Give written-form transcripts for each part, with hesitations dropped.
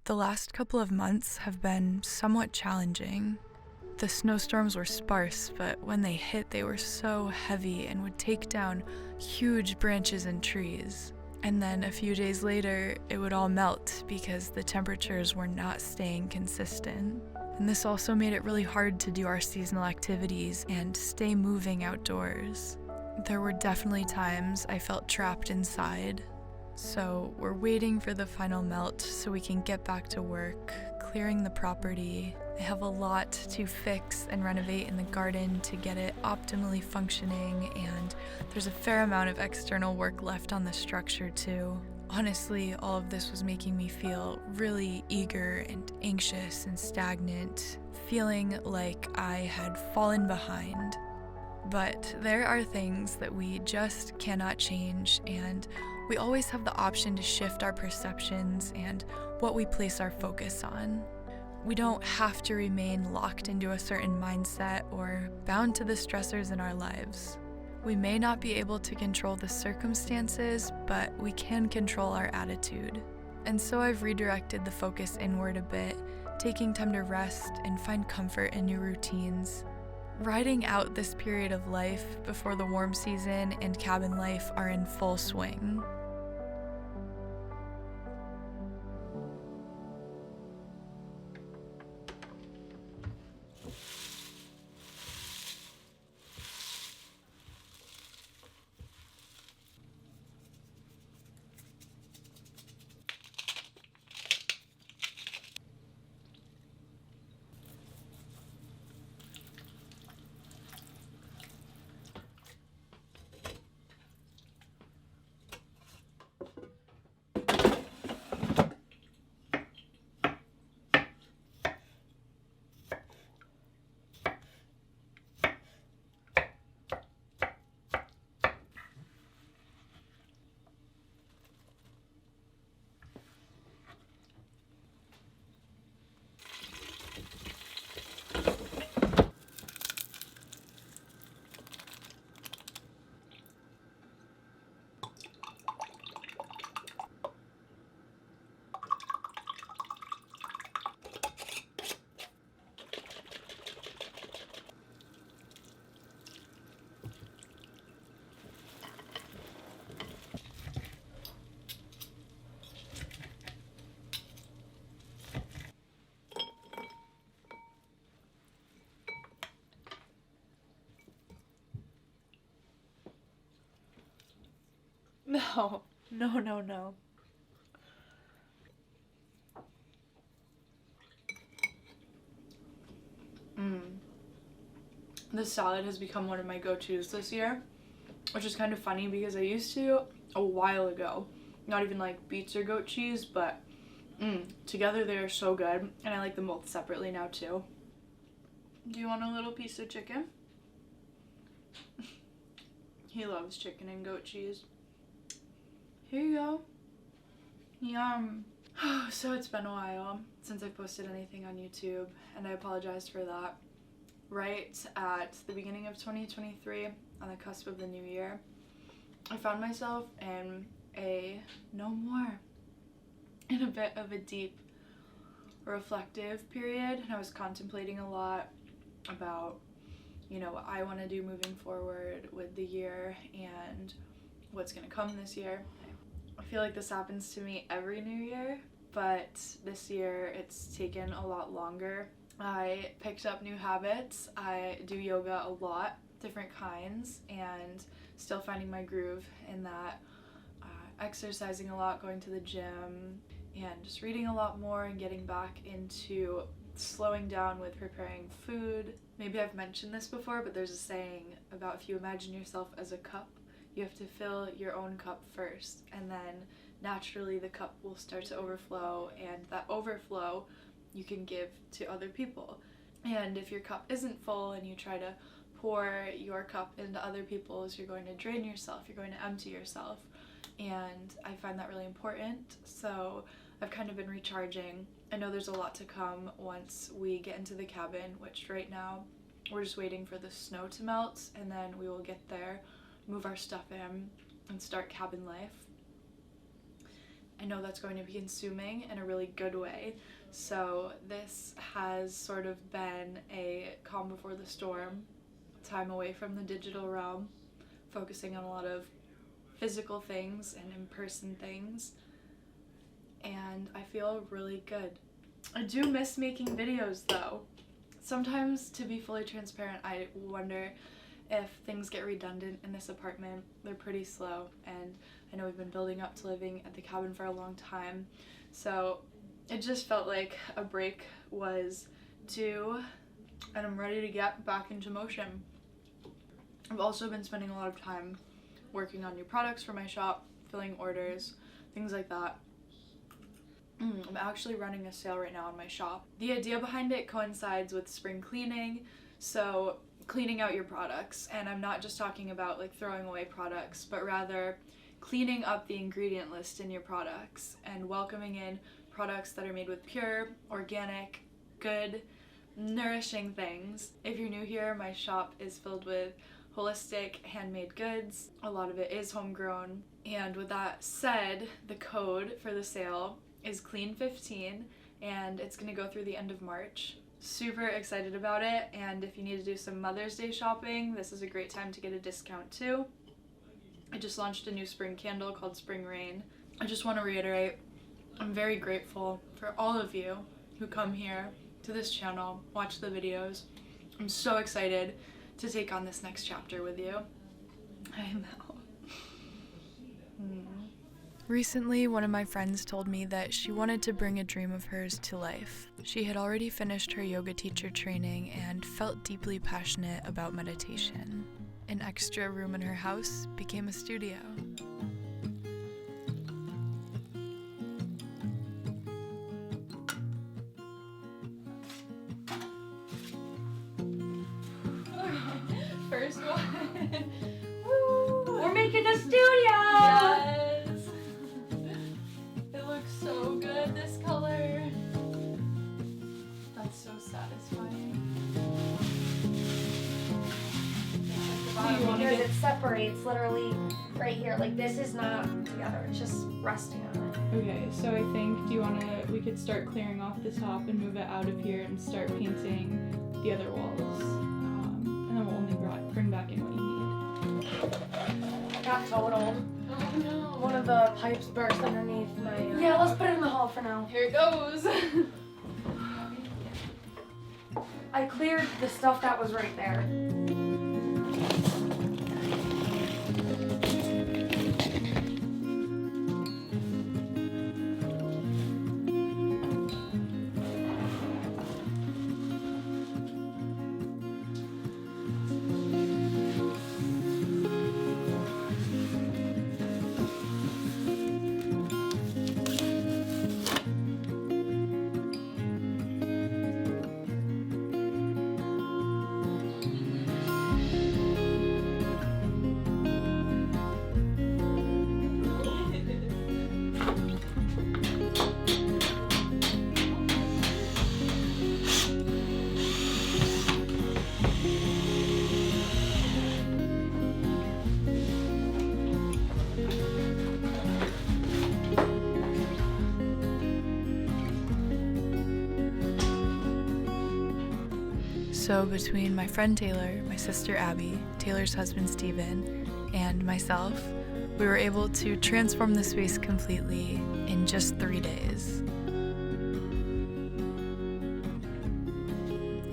The last couple of months have been somewhat challenging. The snowstorms were sparse, but when they hit, they were so heavy and would take down huge branches and trees. And then a few days later, it would all melt because the temperatures were not staying consistent. And this also made it really hard to do our seasonal activities and stay moving outdoors. There were definitely times I felt trapped inside. So we're waiting for the final melt so we can get back to work, clearing the property. I have a lot to fix and renovate in the garden to get it optimally functioning, and there's a fair amount of external work left on the structure too. Honestly, all of this was making me feel really eager and anxious and stagnant, feeling like I had fallen behind. But there are things that we just cannot change, and we always have the option to shift our perceptions and what we place our focus on. We don't have to remain locked into a certain mindset or bound to the stressors in our lives. We may not be able to control the circumstances, but we can control our attitude. And so I've redirected the focus inward a bit, taking time to rest and find comfort in new routines. Riding out this period of life before the warm season and cabin life are in full swing. No. This salad has become one of my go-tos this year, which is kind of funny because I used to a while ago not even like beets or goat cheese, but together they are so good, and I like them both separately now too. Do you want a little piece of chicken? He loves chicken and goat cheese. Here you go. Yum. So it's been a while since I've posted anything on YouTube, and I apologize for that. Right at the beginning of 2023, on the cusp of the new year, I found myself in a bit of a deep reflective period, and I was contemplating a lot about, what I want to do moving forward with the year and what's going to come this year. I feel like this happens to me every new year, but this year it's taken a lot longer. I picked up new habits. I do yoga a lot, different kinds, and still finding my groove in that. Exercising a lot, going to the gym, and just reading a lot more and getting back into slowing down with preparing food. Maybe I've mentioned this before, but there's a saying about if you imagine yourself as a cup, you have to fill your own cup first, and then naturally the cup will start to overflow, and that overflow you can give to other people. And if your cup isn't full and you try to pour your cup into other people's, you're going to drain yourself, you're going to empty yourself. And I find that really important, so I've kind of been recharging. I know there's a lot to come once we get into the cabin, which right now we're just waiting for the snow to melt, and then we will get there, move our stuff in, and start cabin life. I know that's going to be consuming in a really good way. So this has sort of been a calm before the storm, time away from the digital realm, focusing on a lot of physical things and in-person things, and I feel really good. I do miss making videos though. Sometimes, to be fully transparent, I wonder if things get redundant in this apartment. They're pretty slow, and I know we've been building up to living at the cabin for a long time, so it just felt like a break was due, and I'm ready to get back into motion. I've also been spending a lot of time working on new products for my shop, filling orders, things like that. I'm actually running a sale right now in my shop. The idea behind it coincides with spring cleaning, so cleaning out your products, and I'm not just talking about like throwing away products, but rather cleaning up the ingredient list in your products and welcoming in products that are made with pure, organic, good, nourishing things. If you're new here, my shop is filled with holistic handmade goods. A lot of it is homegrown. And with that said, the code for the sale is clean15, and it's gonna go through the end of March. Super excited about it, and if you need to do some Mother's Day shopping, this is a great time to get a discount too. I just launched a new spring candle called Spring Rain. I just want to reiterate, I'm very grateful for all of you who come here to this channel, watch the videos. I'm so excited to take on this next chapter with you. I know. Recently, one of my friends told me that she wanted to bring a dream of hers to life. She had already finished her yoga teacher training and felt deeply passionate about meditation. An extra room in her house became a studio. First one. Woo! We're making a studio! Yes! It looks so good, this color. That's so satisfying. Because it separates literally right here. Like this is not together, it's just resting on it. Okay, so I think, we could start clearing off the top and move it out of here and start painting the other walls. And then we'll only bring back in what you need. Got totaled. Oh no. One of the pipes burst underneath my... Yeah, let's put it in the hall for now. Here it goes. I cleared the stuff that was right there. So between my friend Taylor, my sister Abby, Taylor's husband Steven, and myself, we were able to transform the space completely in just 3 days.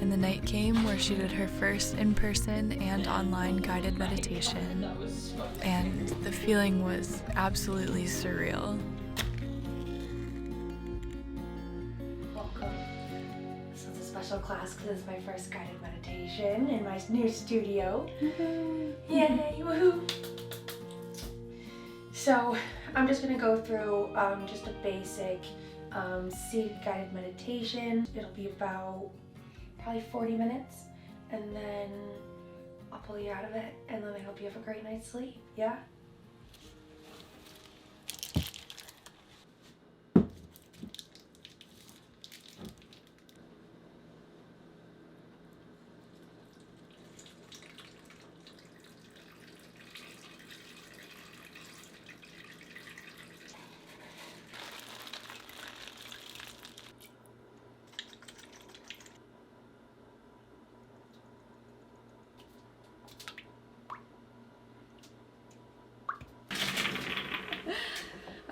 And the night came where she did her first in-person and online guided meditation, and the feeling was absolutely surreal. Welcome. This is a special class because it's my first guided meditation in my new studio. Yay, woohoo! So I'm just gonna go through just a basic seated guided meditation. It'll be about probably 40 minutes, and then I'll pull you out of it, and then I hope you have a great night's sleep. Yeah?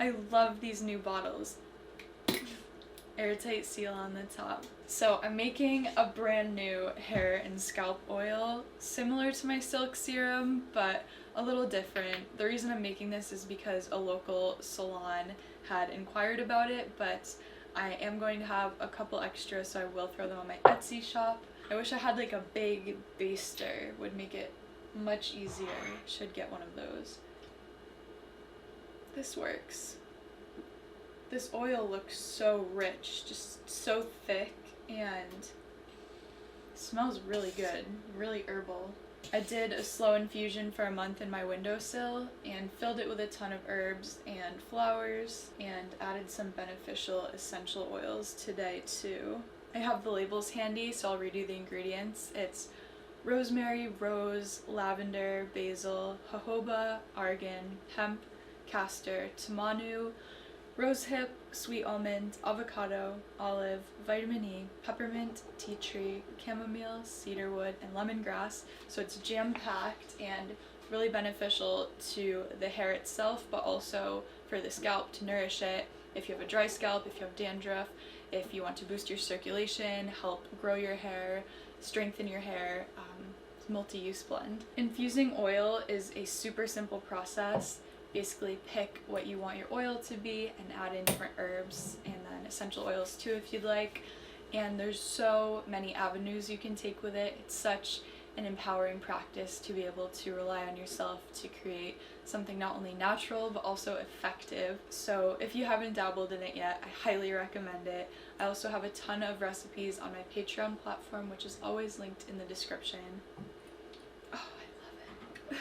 I love these new bottles. Airtight seal on the top. So I'm making a brand new hair and scalp oil similar to my silk serum, but a little different. The reason I'm making this is because a local salon had inquired about it, but I am going to have a couple extra, so I will throw them on my Etsy shop. I wish I had like a big baster, would make it much easier. Should get one of those. This works. This oil looks so rich, just so thick, and smells really good, really herbal. I did a slow infusion for a month in my windowsill and filled it with a ton of herbs and flowers and added some beneficial essential oils today too. I have the labels handy, so I'll read you the ingredients. It's rosemary, rose, lavender, basil, jojoba, argan, hemp, castor, tamanu, rosehip, sweet almond, avocado, olive, vitamin E, peppermint, tea tree, chamomile, cedarwood, and lemongrass. So it's jam-packed and really beneficial to the hair itself, but also for the scalp to nourish it. If you have a dry scalp, if you have dandruff, if you want to boost your circulation, help grow your hair, strengthen your hair, it's a multi-use blend. Infusing oil is a super simple process. Basically pick what you want your oil to be and add in different herbs and then essential oils too if you'd like. And there's so many avenues you can take with it. It's such an empowering practice to be able to rely on yourself to create something not only natural but also effective. So if you haven't dabbled in it yet, I highly recommend it. I also have a ton of recipes on my Patreon platform, which is always linked in the description. Oh, I love it.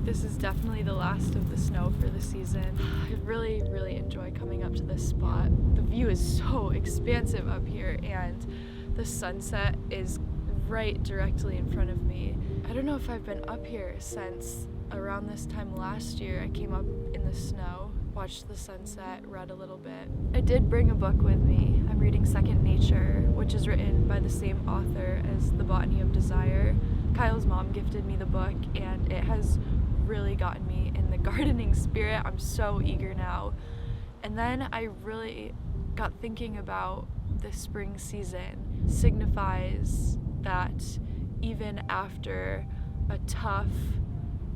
This is definitely the last of the snow for the season. I really, really enjoy coming up to this spot. The view is so expansive up here and the sunset is right directly in front of me. I don't know if I've been up here since around this time last year. I came up in the snow, watched the sunset, read a little bit. I did bring a book with me. I'm reading Second Nature, which is written by the same author as The Botany of Desire. Kyle's mom gifted me the book and it has really gotten me in the gardening spirit. I'm so eager now. And then I really got thinking about the spring season signifies that even after a tough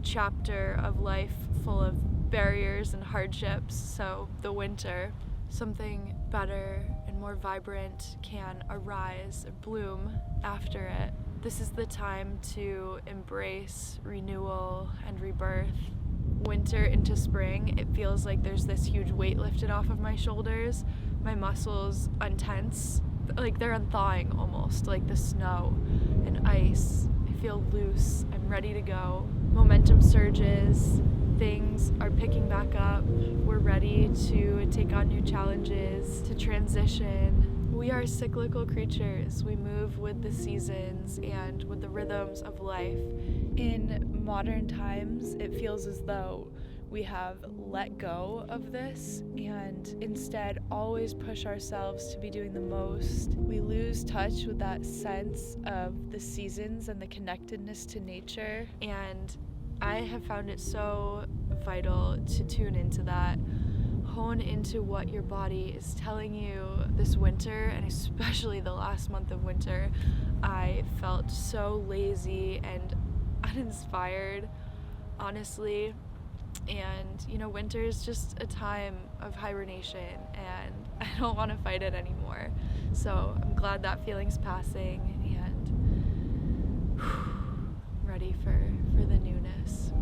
chapter of life full of barriers and hardships, so the winter, something better and more vibrant can arise or bloom after it. This is the time to embrace renewal and rebirth. Winter into spring, it feels like there's this huge weight lifted off of my shoulders. My muscles untense, like they're unthawing almost, like the snow and ice. I feel loose, I'm ready to go. Momentum surges, things are picking back up. We're ready to take on new challenges, to transition. We are cyclical creatures. We move with the seasons and with the rhythms of life. In modern times, it feels as though we have let go of this and instead always push ourselves to be doing the most. We lose touch with that sense of the seasons and the connectedness to nature, and I have found it so vital to tune into that, hone into what your body is telling you this winter, and especially the last month of winter. I felt so lazy and uninspired, honestly. And winter is just a time of hibernation, and I don't want to fight it anymore. So I'm glad that feeling's passing, and ready for the newness.